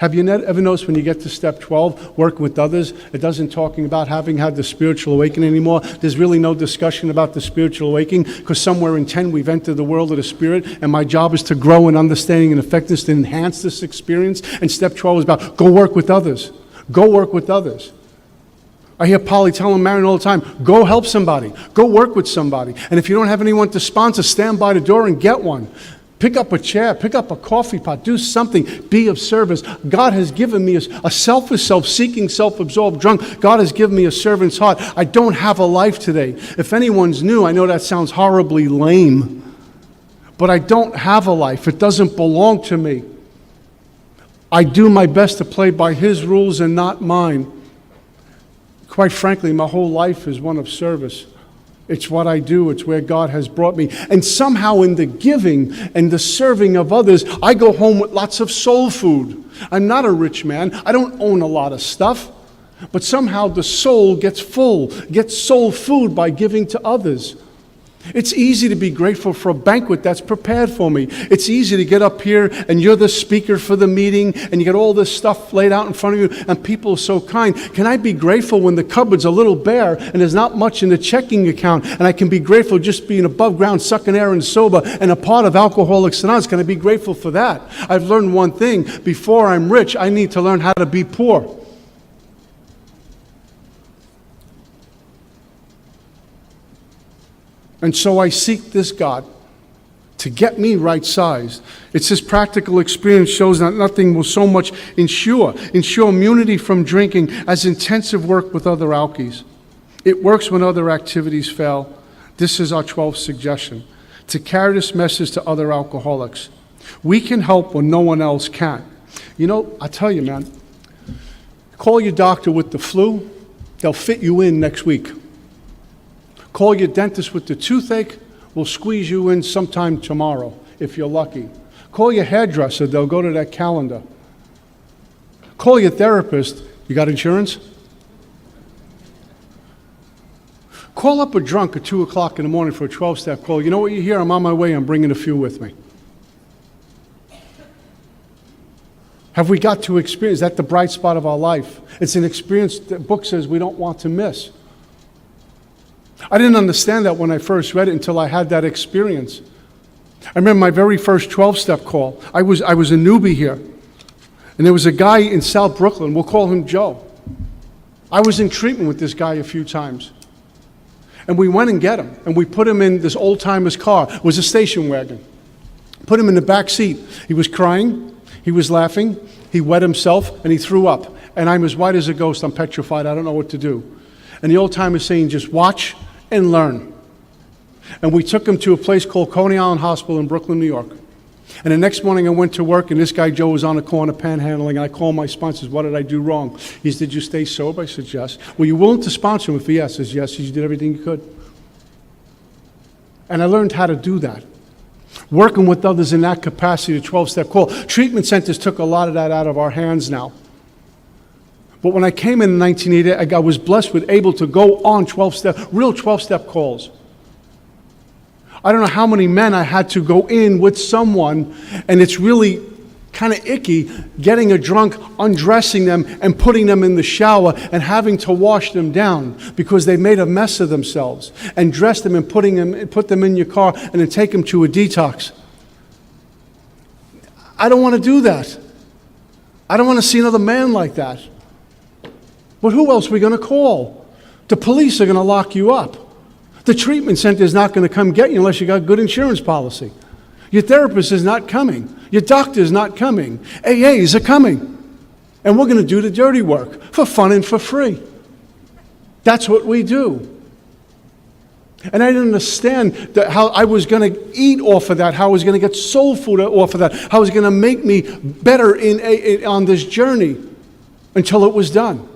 Have you ever noticed when you get to step 12, working with others, it doesn't talking about having had the spiritual awakening anymore. There's really no discussion about the spiritual awakening, because somewhere in 10 we've entered the world of the Spirit, and my job is to grow in understanding and effectiveness to enhance this experience. And step 12 is about go work with others. Go work with others. I hear Polly telling Marion all the time, go help somebody. Go work with somebody. And if you don't have anyone to sponsor, stand by the door and get one. Pick up a chair, pick up a coffee pot, do something, be of service. God has given me a selfish, self-seeking, self-absorbed drunk. God has given me a servant's heart. I don't have a life today. If anyone's new, I know that sounds horribly lame, but I don't have a life. It doesn't belong to me. I do my best to play by His rules and not mine. Quite frankly, my whole life is one of service. It's what I do. It's where God has brought me. And somehow in the giving and the serving of others, I go home with lots of soul food. I'm not a rich man. I don't own a lot of stuff. But somehow the soul gets full, gets soul food by giving to others. It's easy to be grateful for a banquet that's prepared for me. It's easy to get up here and you're the speaker for the meeting and you get all this stuff laid out in front of you and people are so kind. Can I be grateful when the cupboard's a little bare and there's not much in the checking account, and I can be grateful just being above ground, sucking air and sober and a part of Alcoholics Anonymous? Can I be grateful for that? I've learned one thing: before I'm rich, I need to learn how to be poor. And so I seek this God to get me right-sized. It's His practical experience shows that nothing will so much ensure immunity from drinking as intensive work with other alkies. It works when other activities fail. This is our 12th suggestion: to carry this message to other alcoholics. We can help when no one else can. You know, I tell you, man, call your doctor with the flu, they'll fit you in next week. Call your dentist with the toothache, we'll squeeze you in sometime tomorrow, if you're lucky. Call your hairdresser, they'll go to that calendar. Call your therapist, you got insurance? Call up a drunk at 2 o'clock in the morning for a 12-step call. You know what you hear? I'm on my way, I'm bringing a few with me. Have we got to experience? Is that the bright spot of our life? It's an experience that the book says we don't want to miss. I didn't understand that when I first read it until I had that experience. I remember my very first 12-step call. I was a newbie here. And there was a guy in South Brooklyn, we'll call him Joe. I was in treatment with this guy a few times. And we went and get him, and we put him in this old-timer's car. It was a station wagon. Put him in the back seat. He was crying, he was laughing, he wet himself, and he threw up. And I'm as white as a ghost, I'm petrified, I don't know what to do. And the old-timer's saying, just watch and learn. And we took him to a place called Coney Island Hospital in Brooklyn, New York. And the next morning I went to work, and this guy Joe was on the corner panhandling, and I called my sponsors, what did I do wrong? He said, did you stay sober? I said, yes. Were you willing to sponsor him? If yes, I said, yes. You did everything you could. And I learned how to do that. Working with others in that capacity, the 12-step call. Treatment centers took a lot of that out of our hands now. But when I came in 1988, I was blessed with able to go on real 12-step calls. I don't know how many men I had to go in with someone, and it's really kind of icky getting a drunk, undressing them, and putting them in the shower and having to wash them down because they made a mess of themselves, and dress them and put them in your car and then take them to a detox. I don't want to do that. I don't want to see another man like that. But who else are we going to call? The police are going to lock you up. The treatment center is not going to come get you unless you got a good insurance policy. Your therapist is not coming. Your doctor is not coming. AAs are coming. And we're going to do the dirty work for fun and for free. That's what we do. And I didn't understand how I was going to eat off of that, how I was going to get soul food off of that, how it was going to make me better on this journey until it was done.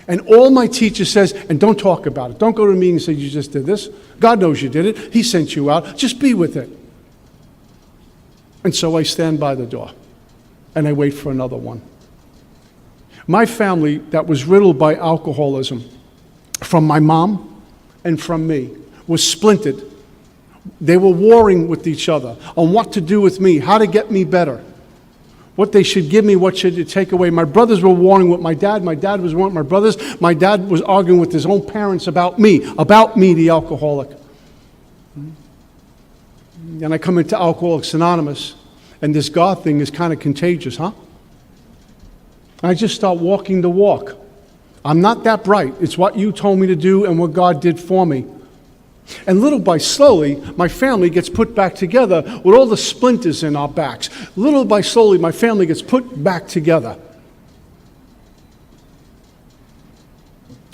And all my teacher says, and don't talk about it. Don't go to a meeting and say, you just did this. God knows you did it. He sent you out. Just be with it. And so I stand by the door, and I wait for another one. My family that was riddled by alcoholism, from my mom and from me, was splintered. They were warring with each other on what to do with me, how to get me better. What they should give me, what should you take away. My brothers were warring with my dad. My dad was warring with my brothers. My dad was arguing with his own parents about me, the alcoholic. And I come into Alcoholics Anonymous, and this God thing is kind of contagious, huh? I just start walking the walk. I'm not that bright. It's what you told me to do and what God did for me. And little by slowly, my family gets put back together with all the splinters in our backs. Little by slowly, my family gets put back together.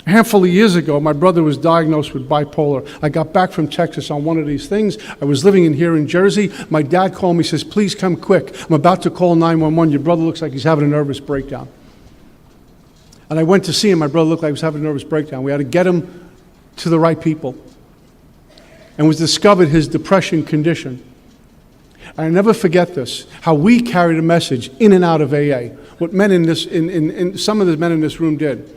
A handful of years ago, my brother was diagnosed with bipolar. I got back from Texas on one of these things. I was living here in Jersey. My dad called me, says, please come quick. I'm about to call 911. Your brother looks like he's having a nervous breakdown. And I went to see him. My brother looked like he was having a nervous breakdown. We had to get him to the right people. And was discovered his depression condition. And I never forget this, how we carried a message in and out of AA. What men in this, some of the men in this room did.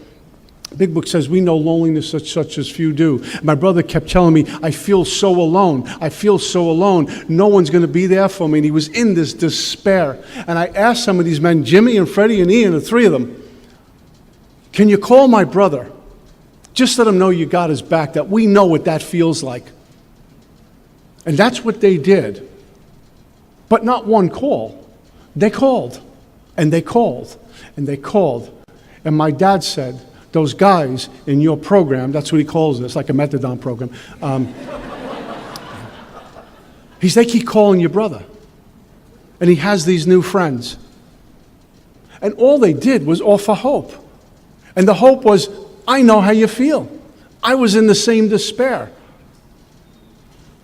Big Book says, we know loneliness such as few do. My brother kept telling me, I feel so alone. I feel so alone. No one's going to be there for me. And he was in this despair. And I asked some of these men, Jimmy and Freddie and Ian, the three of them, can you call my brother? Just let him know you got his back, that we know what that feels like. And that's what they did. But not one call. They called, and they called, and they called. And my dad said, those guys in your program, that's what he calls this, like a methadone program. They keep calling your brother. And he has these new friends. And all they did was offer hope. And the hope was, I know how you feel. I was in the same despair.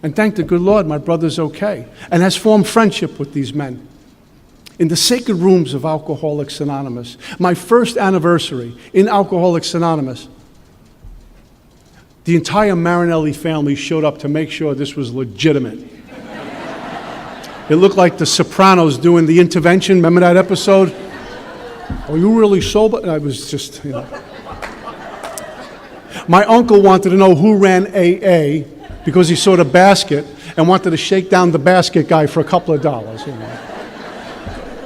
And thank the good Lord, my brother's okay. And has formed friendship with these men. In the sacred rooms of Alcoholics Anonymous, my first anniversary in Alcoholics Anonymous, the entire Marinelli family showed up to make sure this was legitimate. It looked like the Sopranos doing the intervention. Remember that episode? Are you really sober? And I was just, My uncle wanted to know who ran AA because he saw the basket and wanted to shake down the basket guy for a couple of dollars.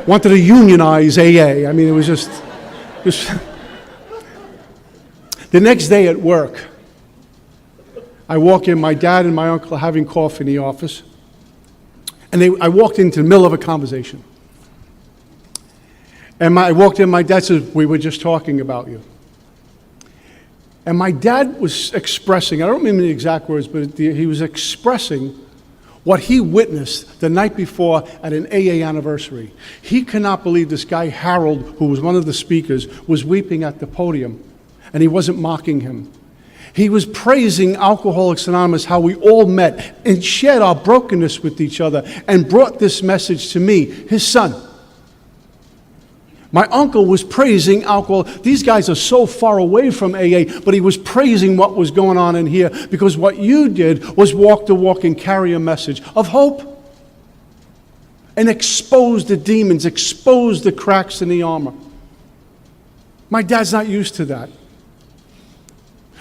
Wanted to unionize AA. I mean, it was just. The next day at work, I walk in, my dad and my uncle are having coffee in the office, and I walked into the middle of a conversation. And I walked in, my dad said, we were just talking about you. And my dad was expressing, I don't remember the exact words, but he was expressing what he witnessed the night before at an AA anniversary. He cannot believe this guy, Harold, who was one of the speakers, was weeping at the podium, and he wasn't mocking him. He was praising Alcoholics Anonymous, how we all met and shared our brokenness with each other, and brought this message to me, his son. My uncle was praising alcohol. These guys are so far away from AA, but he was praising what was going on in here, because what you did was walk the walk and carry a message of hope and expose the demons, expose the cracks in the armor. My dad's not used to that.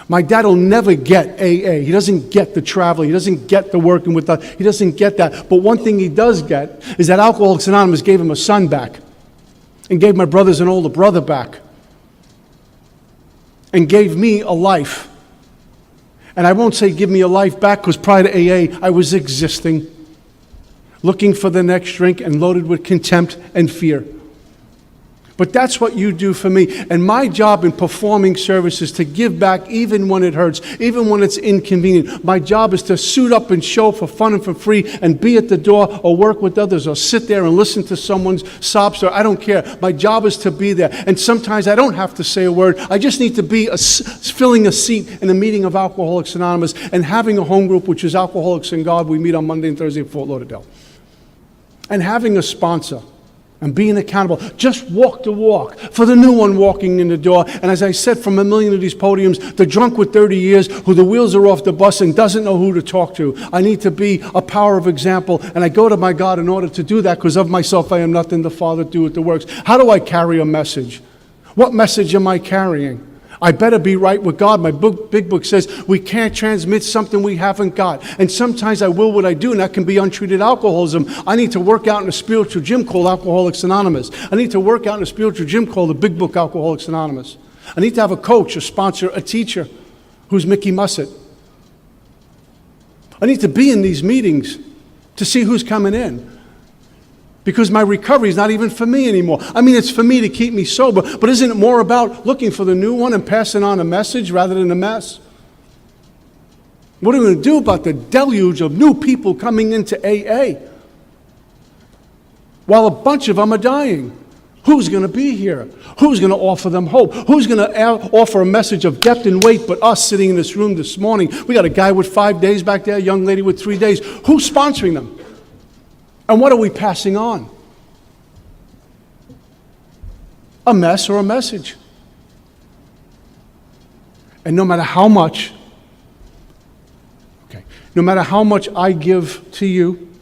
My dad will never get AA. He doesn't get the traveling. He doesn't get the working with us. He doesn't get that. But one thing he does get is that Alcoholics Anonymous gave him a son back, and gave my brothers an older brother back, and gave me a life. And I won't say give me a life back, because prior to AA, I was existing, looking for the next drink and loaded with contempt and fear. But that's what you do for me. And my job in performing service is to give back even when it hurts, even when it's inconvenient. My job is to suit up and show for fun and for free and be at the door or work with others or sit there and listen to someone's sob story. I don't care. My job is to be there. And sometimes I don't have to say a word. I just need to be filling a seat in a meeting of Alcoholics Anonymous and having a home group, which is Alcoholics in God. We meet on Monday and Thursday in Fort Lauderdale. And having a sponsor. And being accountable. Just walk the walk for the new one walking in the door. And as I said from a million of these podiums, the drunk with 30 years who the wheels are off the bus and doesn't know who to talk to. I need to be a power of example, and I go to my God in order to do that, because of myself I am nothing, the Father doeth the works. How do I carry a message? What message am I carrying? I better be right with God. My big book says we can't transmit something we haven't got. And sometimes I will what I do, and that can be untreated alcoholism. I need to work out in a spiritual gym called Alcoholics Anonymous. I need to work out in a spiritual gym called the Big Book Alcoholics Anonymous. I need to have a coach, a sponsor, a teacher who's Mickey Mussett. I need to be in these meetings to see who's coming in. Because my recovery is not even for me anymore. I mean, it's for me to keep me sober, but isn't it more about looking for the new one and passing on a message rather than a mess? What are we going to do about the deluge of new people coming into AA while a bunch of them are dying? Who's going to be here? Who's going to offer them hope? Who's going to offer a message of depth and weight but us sitting in this room this morning? We got a guy with 5 days back there, a young lady with 3 days. Who's sponsoring them? And what are we passing on? A mess or a message? And no matter how much I give to you,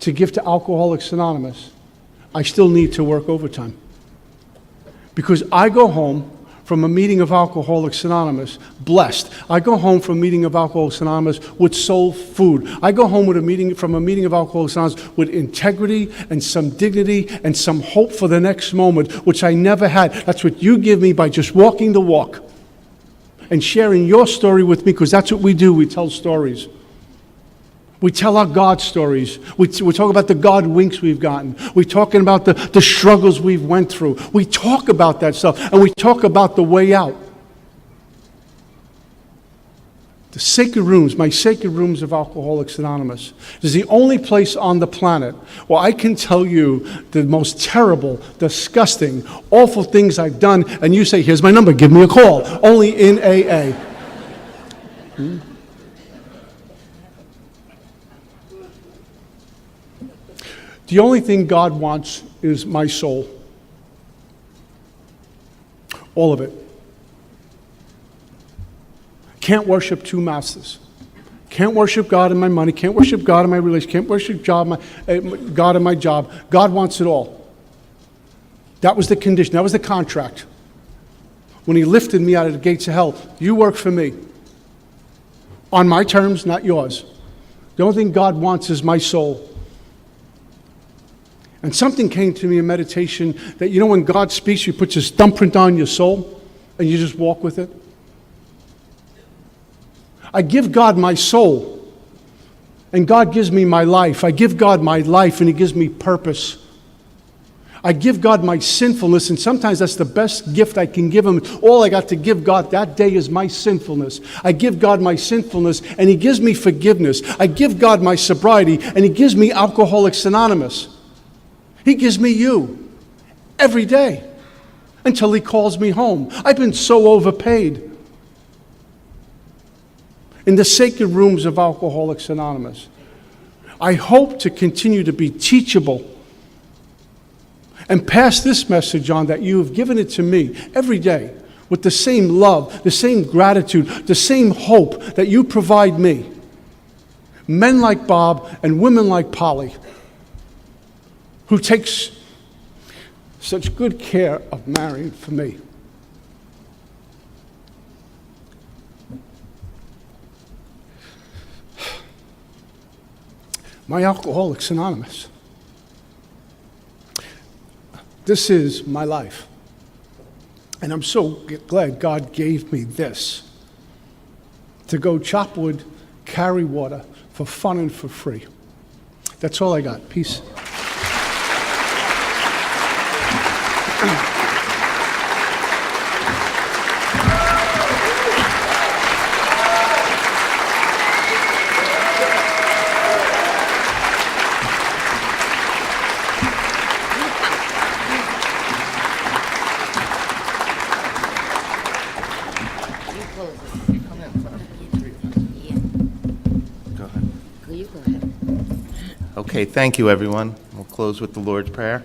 to give to Alcoholics Anonymous, I still need to work overtime. Because I go home from a meeting of Alcoholics Anonymous blessed. I go home from a meeting of Alcoholics Anonymous with soul food. I go home from a meeting of Alcoholics Anonymous with integrity and some dignity and some hope for the next moment, which I never had. That's what you give me by just walking the walk and sharing your story with me, because that's what we do. We tell stories. We tell our God stories. We talk about the God winks we've gotten. We're talking about the struggles we've went through. We talk about that stuff, and we talk about the way out. The sacred rooms, my sacred rooms of Alcoholics Anonymous, is the only place on the planet where I can tell you the most terrible, disgusting, awful things I've done, and you say, here's my number, give me a call. Only in AA. The only thing God wants is my soul. All of it. Can't worship two masters. Can't worship God in my money. Can't worship God in my relationship. Can't worship God in my job. God wants it all. That was the condition. That was the contract. When he lifted me out of the gates of hell, you work for me. On my terms, not yours. The only thing God wants is my soul. And something came to me in meditation that, you know, when God speaks, he puts his thumbprint on your soul, and you just walk with it. I give God my soul, and God gives me my life. I give God my life, and he gives me purpose. I give God my sinfulness, and sometimes that's the best gift I can give him. All I got to give God that day is my sinfulness. I give God my sinfulness, and he gives me forgiveness. I give God my sobriety, and he gives me Alcoholics Anonymous. He gives me you every day until he calls me home. I've been so overpaid. In the sacred rooms of Alcoholics Anonymous, I hope to continue to be teachable and pass this message on that you have given it to me every day with the same love, the same gratitude, the same hope that you provide me. Men like Bob and women like Polly, who takes such good care of Marion for me. My Alcoholics Anonymous. This is my life. And I'm so glad God gave me this to go chop wood, carry water for fun and for free. That's all I got. Peace. Okay, thank you, everyone. We'll close with the Lord's Prayer.